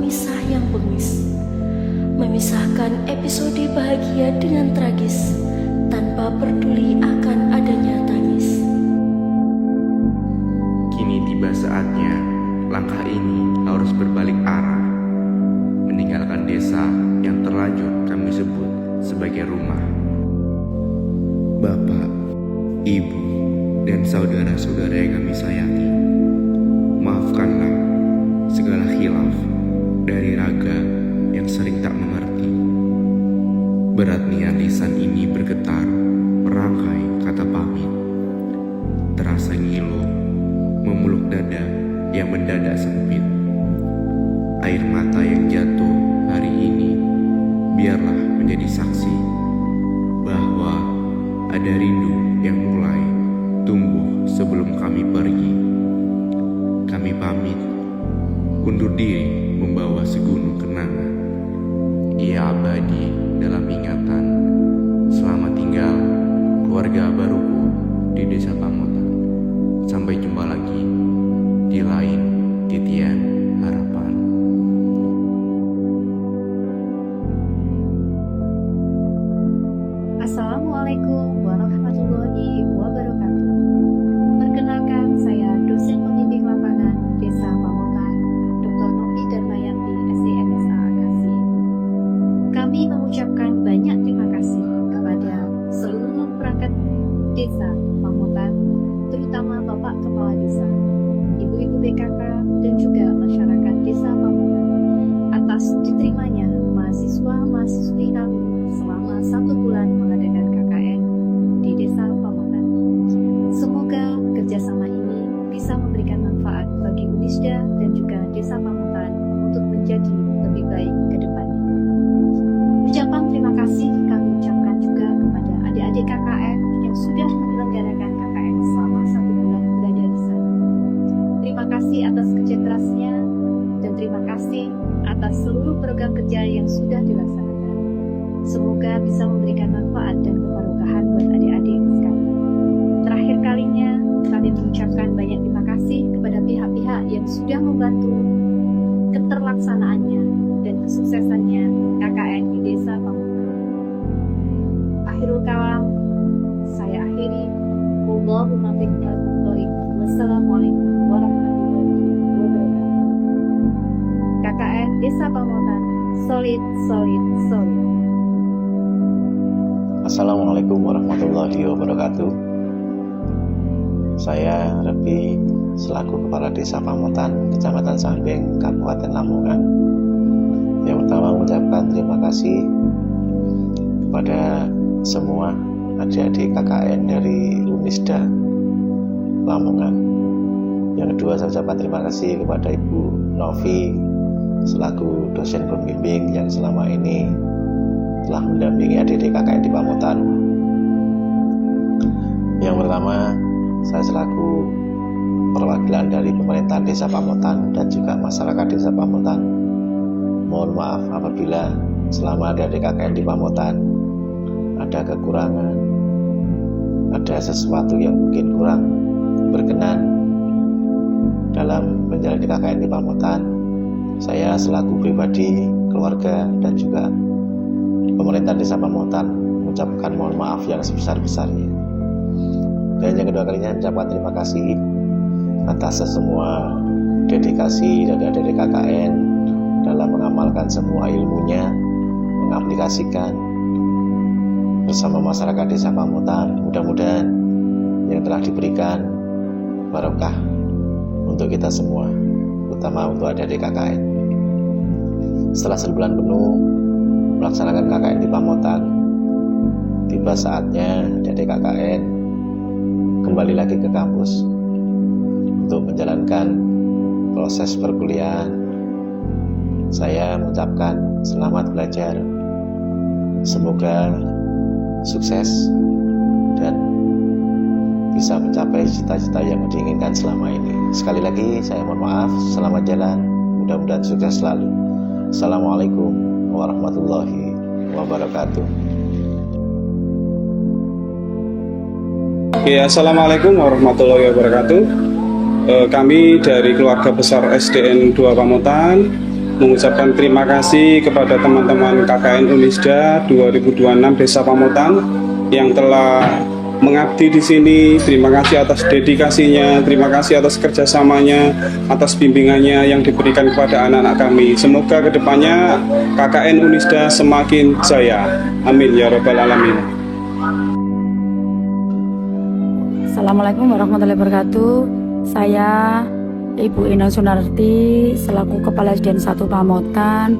pemisah yang bengis, memisahkan episode bahagia dengan tragis, tanpa peduli akan adanya tangis. Kini tiba saatnya, langkah ini harus berbalik arah, meninggalkan desa yang terlanjur kami sebut sebagai rumah. Bapak, Ibu, dan saudara-saudara yang kami sayangi, maafkanlah segala khilaf dari raga yang sering tak mengerti. Berat niat lisan ini bergetar merangkai kata pamit. Terasa ngilu memeluk dada yang mendadak sempit. Air mata yang jatuh hari ini biarlah menjadi saksi bahwa ada rindu yang mulai tumbuh sebelum kami pergi. Kami pamit, undur diri membawa segunung kenangan. Ia abadi dalam ingatan. Selamat tinggal keluarga baruku di Desa Pamotan. Sampai jumpa lagi di lain titian harapan. Assalamualaikum warahmatullahi wabarakatuh. Perkenalkan, saya dosen pembimbing lapangan Desa Pamotan, Dr. Novi Darmayanti, SDMSA Akasi. Kami mengucapkan banyak terima kasih kepada seluruh perangkat Desa Pamotan, terutama Bapak Kepala Desa, Ibu-Ibu BKK, dan juga masyarakat Desa Pamotan atas diterimanya mahasiswa-mahasiswi kami selama 1 bulan mengadakan KKN di Desa Pamotan. Semoga kerjasama ini bisa memberikan manfaat bagi Unisda dan juga Desa Pamotan untuk menjadi lebih baik ke depannya. Ucapan terima kasih kami ucapkan juga kepada adik-adik KKN yang sudah menyelenggarakan KKN selama 1 bulan berada di sana. Terima kasih atas kerja kerasnya dan terima kasih atas seluruh program kerja yang sudah dilaksanakan. Semoga bisa memberikan manfaat dan keberkahan buat adik-adik sekalian. Terakhir kalinya, kami mengucapkan banyak terima kasih kepada pihak-pihak yang sudah membantu keterlaksanaannya dan kesuksesannya KKN di Desa Pamotan. Akhirul kalam, saya akhiri. Wallahumma biqadri. Wassalamualaikum warahmatullahi wabarakatuh. KKN Desa Pamotan, solid, solid, solid. Assalamualaikum warahmatullahi wabarakatuh. Saya Rebi, selaku Kepala Desa Pamotan, Kecamatan Sambeng, Kabupaten Lamongan. Yang pertama mengucapkan terima kasih kepada semua adik-adik KKN dari Unisda Lamongan. Yang kedua, saya ucapkan terima kasih kepada Ibu Novi selaku dosen pembimbing yang selama ini telah mendampingi adik-adik KKN di Pamotan. Yang pertama, saya selaku perwakilan dari pemerintahan Desa Pamotan dan juga masyarakat Desa Pamotan, mohon maaf apabila selama adik-adik KKN di Pamotan ada kekurangan, ada sesuatu yang mungkin kurang berkenan dalam menjalani KKN di Pamotan. Saya selaku pribadi, keluarga, dan juga pemerintah Desa Pamotan mengucapkan mohon maaf yang sebesar-besarnya. Dan yang kedua kalinya mengucapkan terima kasih atas semua dedikasi dari adik KKN dalam mengamalkan semua ilmunya, mengaplikasikan bersama masyarakat Desa Pamotan. Mudah-mudahan yang telah diberikan barokah untuk kita semua, terutama untuk adik KKN. Setelah sebulan penuh melaksanakan KKN di Pamotan, tiba saatnya adik KKN kembali lagi ke kampus untuk menjalankan proses perkuliahan. Saya mengucapkan selamat belajar, semoga sukses dan bisa mencapai cita-cita yang diinginkan selama ini. Sekali lagi saya mohon maaf, selamat jalan, mudah-mudahan sukses selalu. Assalamualaikum warahmatullahi wabarakatuh. Oke, Assalamualaikum warahmatullahi wabarakatuh. Kami dari keluarga besar SDN 2 Pamotan mengucapkan terima kasih kepada teman-teman KKN Unisda 2026 Desa Pamotan yang telah mengabdi di sini. Terima kasih atas dedikasinya, terima kasih atas kerjasamanya, atas bimbingannya yang diberikan kepada anak-anak kami. Semoga kedepannya KKN Unisda semakin jaya. Amin ya Rabbal Alamin. Assalamualaikum warahmatullahi wabarakatuh. Saya Ibu Ina Sunarti selaku Kepala SDN 1 Pamotan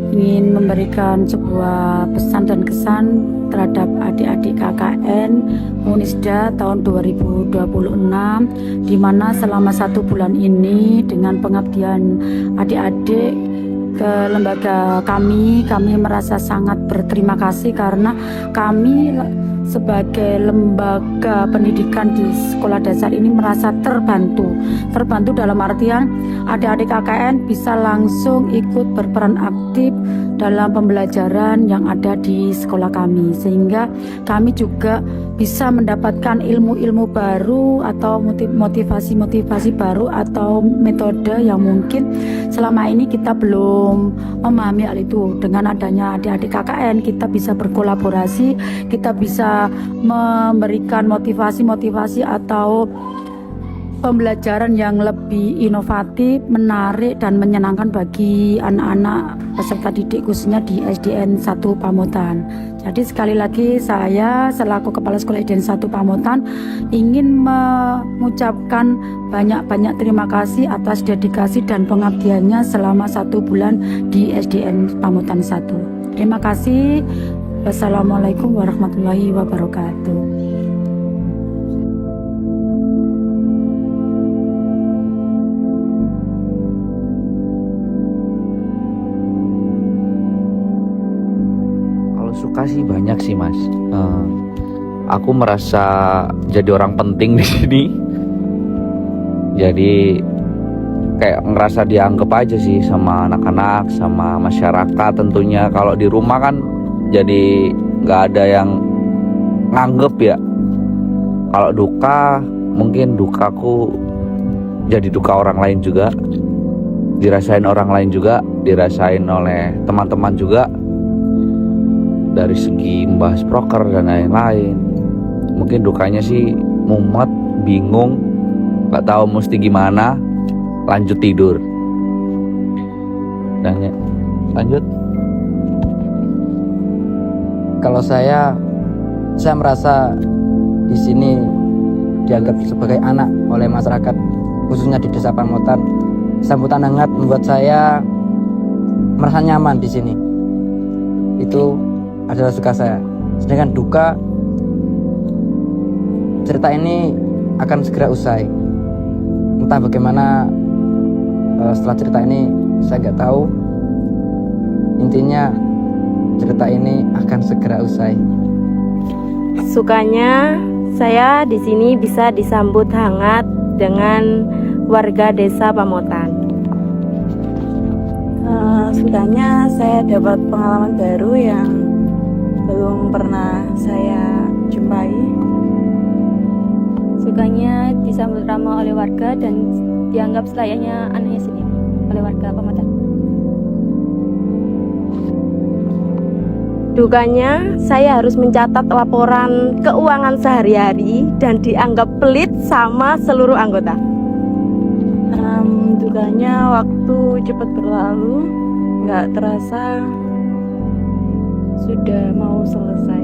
ingin memberikan sebuah pesan dan kesan terhadap adik-adik KKN Unisda tahun 2026, di mana selama 1 bulan ini dengan pengabdian adik-adik ke lembaga kami merasa sangat berterima kasih karena kami sebagai lembaga pendidikan di sekolah dasar ini merasa terbantu dalam artian adik-adik KKN bisa langsung ikut berperan aktif dalam pembelajaran yang ada di sekolah kami, sehingga kami juga bisa mendapatkan ilmu-ilmu baru atau motivasi-motivasi baru atau metode yang mungkin selama ini kita belum memahami hal itu. Dengan adanya adik-adik KKN kita bisa berkolaborasi, kita bisa memberikan motivasi-motivasi atau pembelajaran yang lebih inovatif, menarik dan menyenangkan bagi anak-anak peserta didik khususnya di SDN 1 Pamotan. Jadi sekali lagi saya selaku Kepala Sekolah SDN 1 Pamotan ingin mengucapkan banyak-banyak terima kasih atas dedikasi dan pengabdiannya selama 1 bulan di SDN Pamotan 1. Terima kasih. Wassalamualaikum warahmatullahi wabarakatuh. Suka sih banyak sih mas. Aku merasa jadi orang penting di sini. Jadi kayak ngerasa dianggap aja sih sama anak-anak, sama masyarakat tentunya. Kalau di rumah kan jadi nggak ada yang nganggep ya. Kalau duka mungkin dukaku jadi duka orang lain juga, dirasain orang lain juga, dirasain oleh teman-teman juga. Dari segi membahas proker dan lain-lain, mungkin dukanya sih mumet, bingung, gak tahu mesti gimana, lanjut tidur. Dan ya, lanjut. Kalau saya merasa di sini dianggap sebagai anak oleh masyarakat, khususnya di Desa Pamotan. Sambutan hangat membuat saya merasa nyaman di sini. Itu adalah suka saya. Sedangkan duka, cerita ini akan segera usai. Entah bagaimana setelah cerita ini saya nggak tahu. Intinya cerita ini akan segera usai. Sukanya saya di sini bisa disambut hangat dengan warga Desa Pamotan. Sukanya saya dapat pengalaman baru yang belum pernah saya jumpai. Sukanya disambut ramah oleh warga dan dianggap selayaknya anaknya sendiri oleh warga Pamotan. Dukanya saya harus mencatat laporan keuangan sehari-hari dan dianggap pelit sama seluruh anggota. Dukanya waktu cepat berlalu, nggak terasa sudah mau selesai.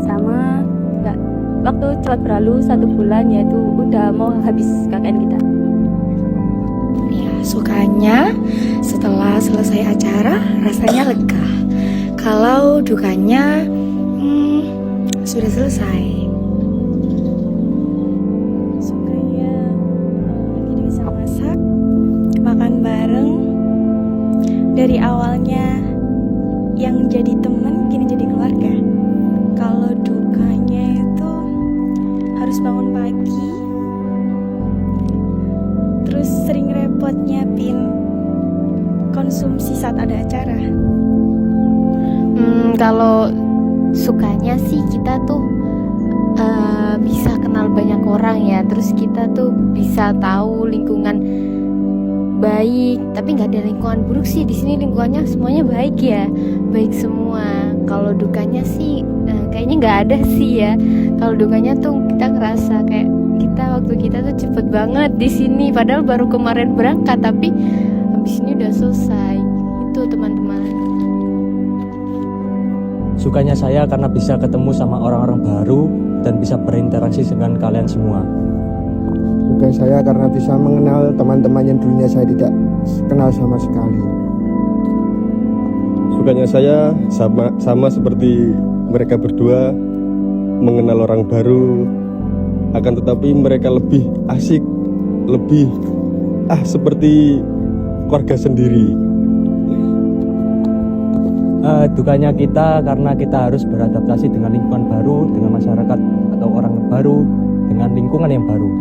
Sama enggak, waktu cepat berlalu 1 bulan yaitu udah mau habis KKN kita. Ya, sukanya setelah selesai acara rasanya lega. Kalau dukanya sudah selesai. Sukanya jadi bisa masak, makan bareng. Dari awalnya yang jadi teman kini jadi keluarga. Kalau dukanya itu harus bangun pagi, terus sering repot nyiapin konsumsi saat ada acara. Kalau sukanya sih kita tuh bisa kenal banyak orang ya, terus kita tuh bisa tahu lingkungan baik, tapi nggak ada lingkungan buruk sih di sini. Lingkungannya semuanya baik ya, baik semua. Kalau dukanya sih kayaknya nggak ada sih ya. Kalau dukanya tuh kita ngerasa kayak waktu kita tuh cepet banget di sini, padahal baru kemarin berangkat, tapi habis ini udah selesai. Itu teman-teman. Sukanya saya karena bisa ketemu sama orang-orang baru dan bisa berinteraksi dengan kalian semua. Suka saya karena bisa mengenal teman-teman yang dulunya saya tidak kenal sama sekali. Sukanya saya sama seperti mereka berdua, mengenal orang baru, akan tetapi mereka lebih asik, lebih seperti keluarga sendiri. Dukanya kita karena kita harus beradaptasi dengan lingkungan baru, dengan masyarakat atau orang baru, dengan lingkungan yang baru.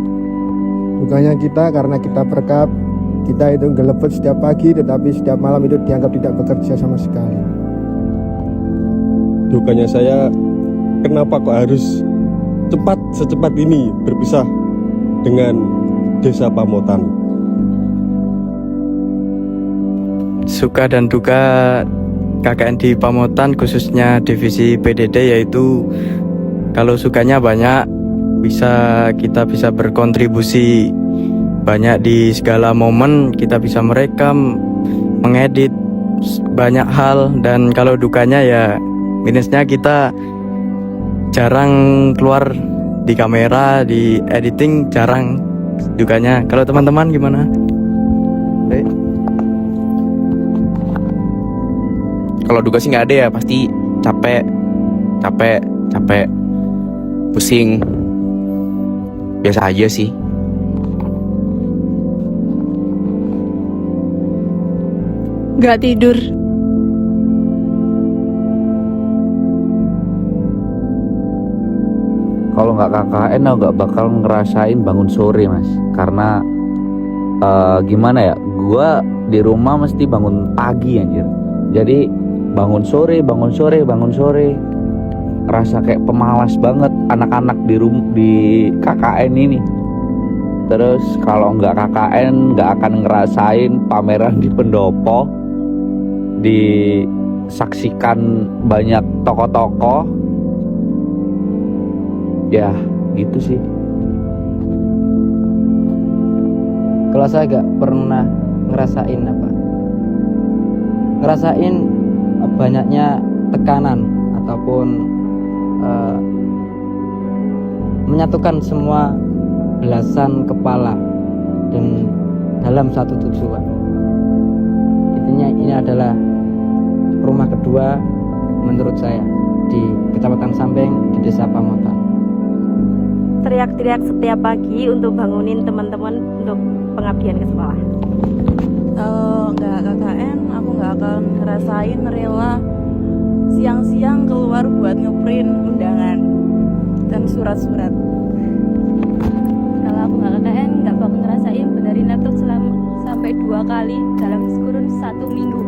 Dukanya kita karena kita perkap, kita itu ngelepet setiap pagi, tetapi setiap malam itu dianggap tidak bekerja sama sekali. Dukanya saya, kenapa kok harus secepat ini berpisah dengan Desa Pamotan. Suka dan duka KKN di Pamotan, khususnya divisi PDD, yaitu kalau sukanya banyak, kita bisa berkontribusi banyak di segala momen, kita bisa merekam, mengedit banyak hal. Dan kalau dukanya ya minusnya kita jarang keluar di kamera, di editing jarang. Dukanya, kalau teman-teman gimana? Kalau duga sih nggak ada ya, pasti capek, pusing, biasa aja sih. Nggak tidur. Kalau nggak KKN aku nggak bakal ngerasain bangun sore mas, karena gimana ya, gua di rumah mesti bangun pagi anjir. Jadi bangun sore, ngerasa kayak pemalas banget anak-anak di KKN ini. Terus kalau nggak KKN nggak akan ngerasain pameran di pendopo, disaksikan banyak tokoh-tokoh. Ya gitu sih. Kalau saya gak pernah ngerasain banyaknya tekanan ataupun menyatukan semua belasan kepala dan dalam satu tujuan. Intinya ini adalah rumah kedua menurut saya di Kecamatan Sambeng di Desa Pamotan. Teriak-teriak setiap pagi untuk bangunin teman-teman untuk pengabdian ke sekolah. Kalau nggak KKN, aku nggak akan ngerasain rela siang-siang keluar buat ngeprint undangan dan surat-surat. Kalau aku nggak KKN, nggak bakal ngerasain benerin laptop sampai 2 kali dalam kurun 1 minggu.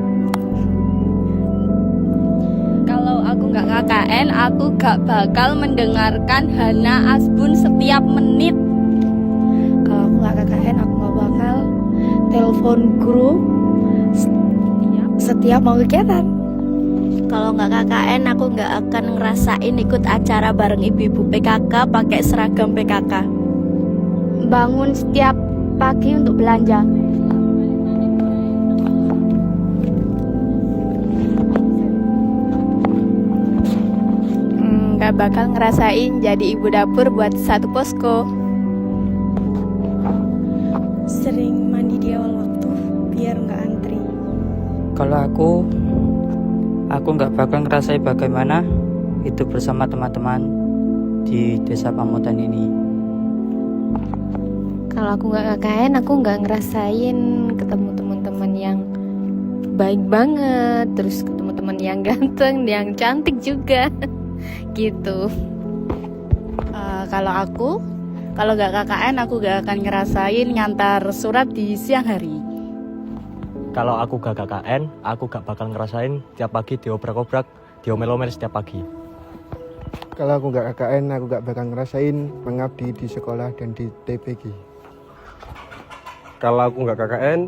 Kalau aku nggak KKN, aku gak bakal mendengarkan Hana Asbun setiap menit. Kalau aku nggak KKN, aku nggak bakal telepon guru setiap mau kegiatan. Kalau nggak KKN, aku nggak akan ngerasain ikut acara bareng ibu-ibu PKK pakai seragam PKK. Bangun setiap pagi untuk belanja. Gak bakal ngerasain jadi ibu dapur buat satu posko. Sering mandi di awal waktu biar nggak antri. Kalau aku nggak bakal ngerasain bagaimana hidup bersama teman-teman di Desa Pamotan ini. Kalau aku nggak KKN, aku nggak ngerasain ketemu teman-teman yang baik banget, terus ketemu teman yang ganteng, yang cantik juga. Gitu. Kalau nggak KKN, aku nggak akan ngerasain ngantar surat di siang hari. Kalau aku gak KKN, aku gak bakal ngerasain tiap pagi diobrak-obrak, diomel-omel setiap pagi. Kalau aku nggak KKN, aku nggak bakal ngerasain mengabdi di sekolah dan di TPG. Kalau aku nggak KKN,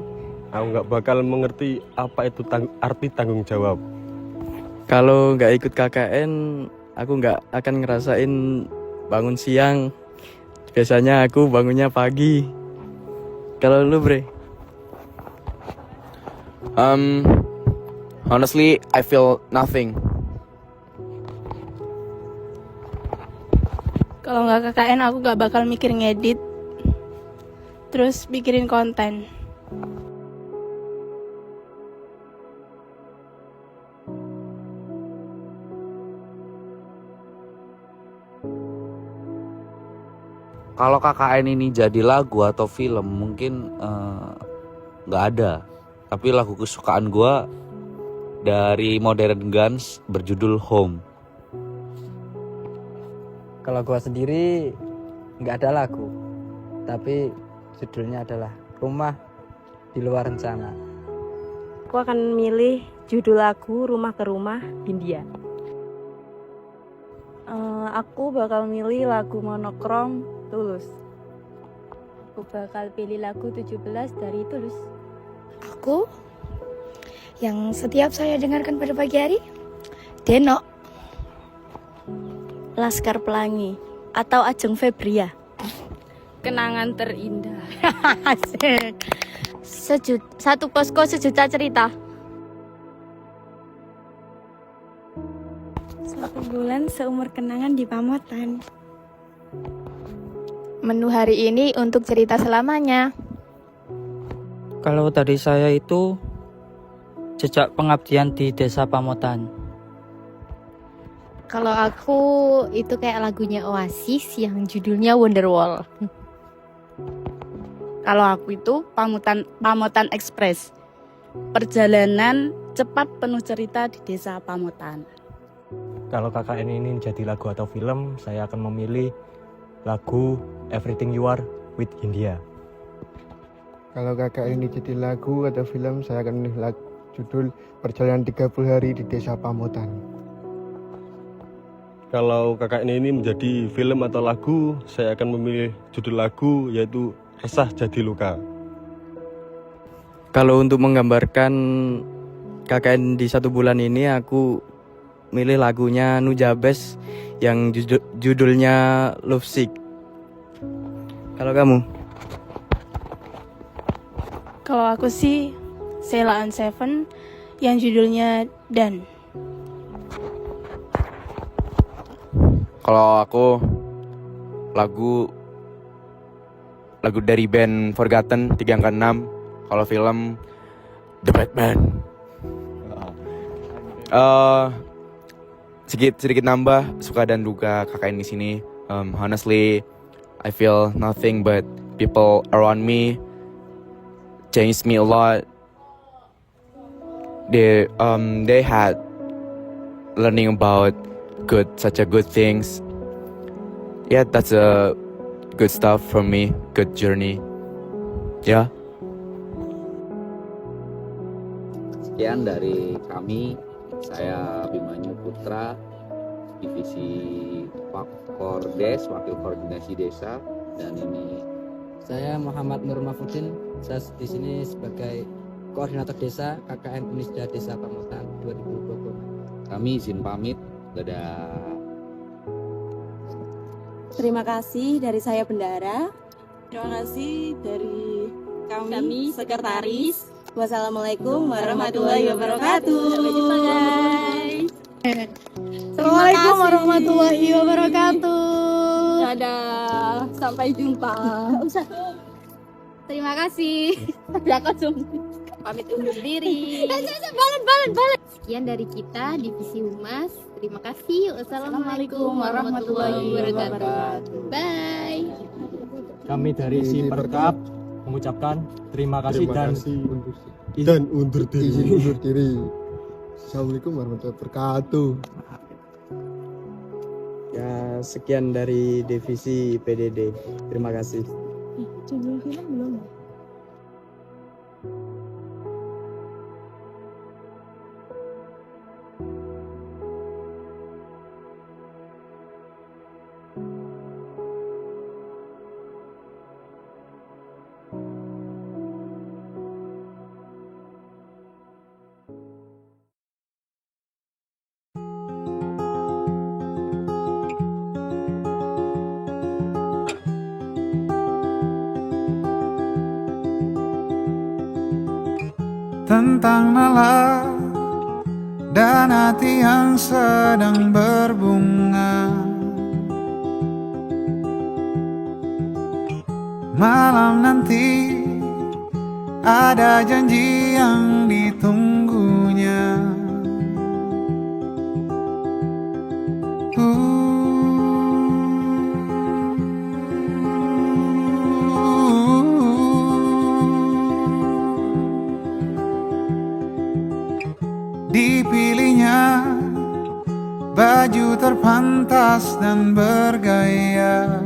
Aku nggak bakal mengerti apa itu arti tanggung jawab. Kalau nggak ikut KKN, aku nggak akan ngerasain bangun siang. Biasanya aku bangunnya pagi. Kalau lu, Bre? Honestly, I feel nothing. Kalau nggak KKN aku nggak bakal mikir ngedit, terus bikin konten. Kalau KKN ini jadi lagu atau film mungkin nggak ada. Tapi lagu kesukaan gue dari Modern Guns berjudul Home. Kalau gua sendiri nggak ada lagu, tapi judulnya adalah Rumah di Luar Rencana. Aku akan milih judul lagu Rumah ke Rumah Hindia. Aku bakal milih lagu Monokrom Tulus. Aku bakal pilih lagu 17 dari Tulus. Aku yang setiap saya dengarkan pada pagi hari, Denok, Laskar Pelangi atau Ajeng Febria. Kenangan terindah. Asik. Satu posko sejuta cerita. 1 bulan seumur kenangan di Pamotan. Menu hari ini untuk cerita selamanya. Kalau dari saya itu jejak pengabdian di Desa Pamotan. Kalau aku itu kayak lagunya Oasis yang judulnya Wonderwall. Kalau aku itu Pamotan Express. Perjalanan cepat penuh cerita di Desa Pamotan. Kalau KKN ini jadi lagu atau film, saya akan memilih lagu Everything You Are with Hindia. Kalau KKN ini jadi lagu atau film, saya akan memilih judul Perjalanan 30 Hari di Desa Pamotan. Kalau KKN ini menjadi film atau lagu, saya akan memilih judul lagu yaitu Resah Jadi Luka. Kalau untuk menggambarkan KKN di 1 bulan ini, aku milih lagunya Nujabes yang judulnya Love Sick. Kalau kamu? Kalau aku sih Sheila on Seven yang judulnya Dan. Kalau aku lagu dari band Forgotten 3 angka 6. Kalau film The Batman. Sedikit nambah suka dan duka KKN di sini. Honestly, I feel nothing but people around me changed me a lot. They had learning about such a good things. Yeah, that's a good stuff for me, good journey. Yeah. Sekian dari kami. Saya Abimanyu Putra, divisi Kordes, wakil koordinasi desa, dan ini Saya Muhammad Nur Mahfudin. Saya di sini sebagai koordinator desa KKN Unisda Desa Pamotan 2020. kami izin pamit. Dadah. Terima kasih dari saya Bendara. Terima kasih dari kami sekretaris. Wassalamualaikum warahmatullahi wabarakatuh. Sampai jumpa guys. Assalamualaikum warahmatullahi wabarakatuh. Dadah, sampai jumpa. Terima kasih. Pamit undur diri. Balen. Sekian dari kita Divisi Humas. Terima kasih. Wassalamualaikum warahmatullahi wabarakatuh. Bye. Kami dari si Perkap mengucapkan terima kasih dan undur diri. Assalamualaikum warahmatullahi wabarakatuh. Ya, sekian dari divisi PDD. Terima kasih. Judul film belum? tentang nalar dan hati yang sedang berbunga. Malam nanti ada janji yang ditunggunya. Dipilihnya baju terpantas dan bergaya.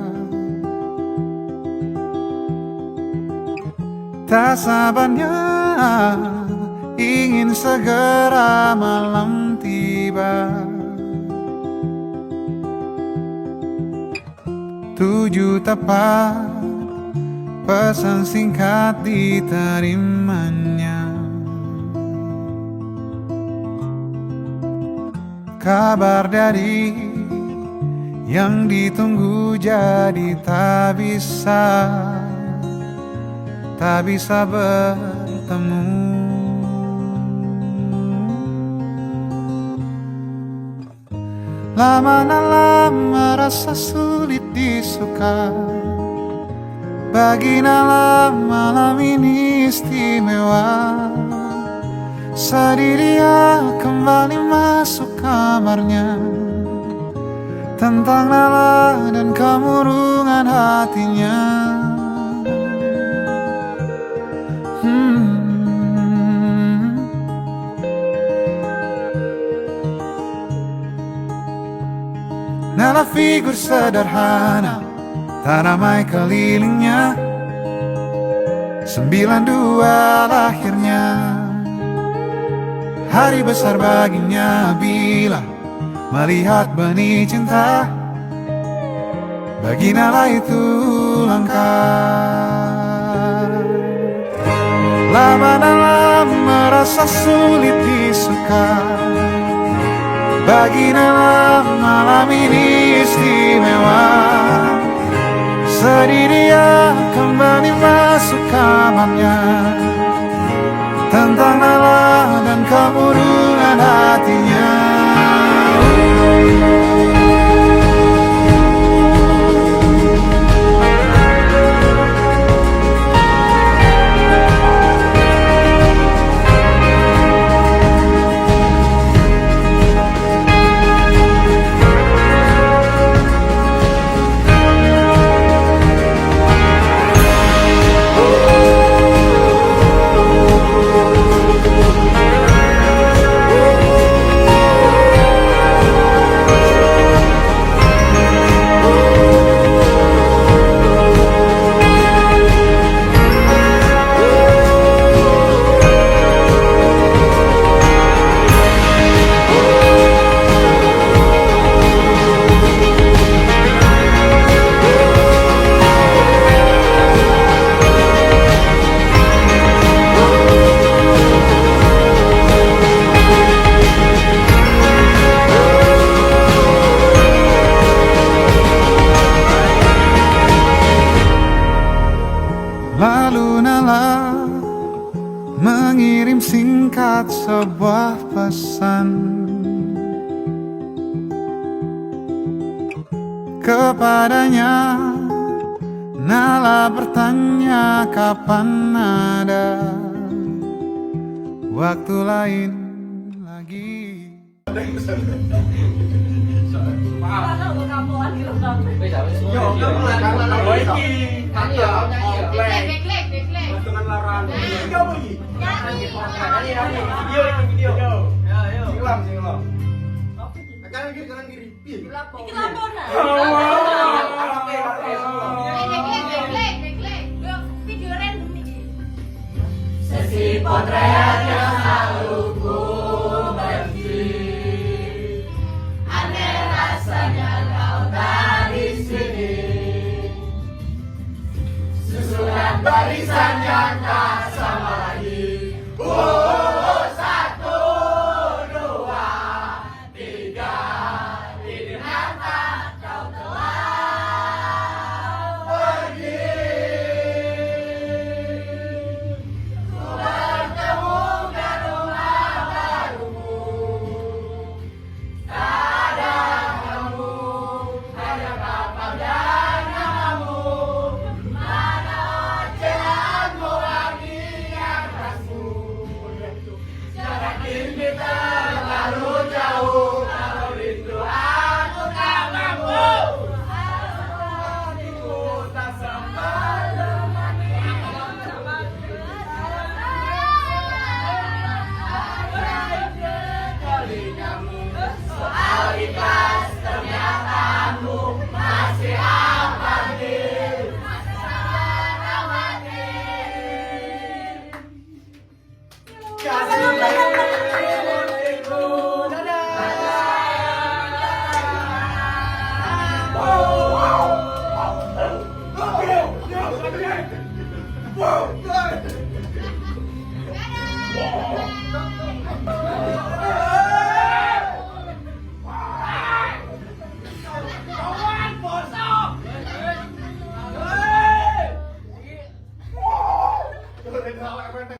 Tak sabarnya ingin segera malam tiba. 7 tepat pesan singkat diterimanya. Kabar dari yang ditunggu jadi tak bisa bertemu. Lama-lama rasa sulit disuka. Bagi Nala malam ini istimewa. Sedih dia kembali masuk kamarnya. Tentang Nala dan kemurungan hatinya. Nala figur sederhana, tak ramai kelilingnya. 92 lahirnya. Hari besar baginya bila melihat benih cinta. Bagi Nala itu langka. Lama-lama merasa sulit disuka. Bagi Nala malam ini istimewa. Sedih dia kembali masuk kamarnya. Tentang Nala dan kemurungan hatinya. Lalu Nala mengirim singkat sebuah pesan kepadanya. Nala bertanya kapan ada waktu lain lagi. Sesi potret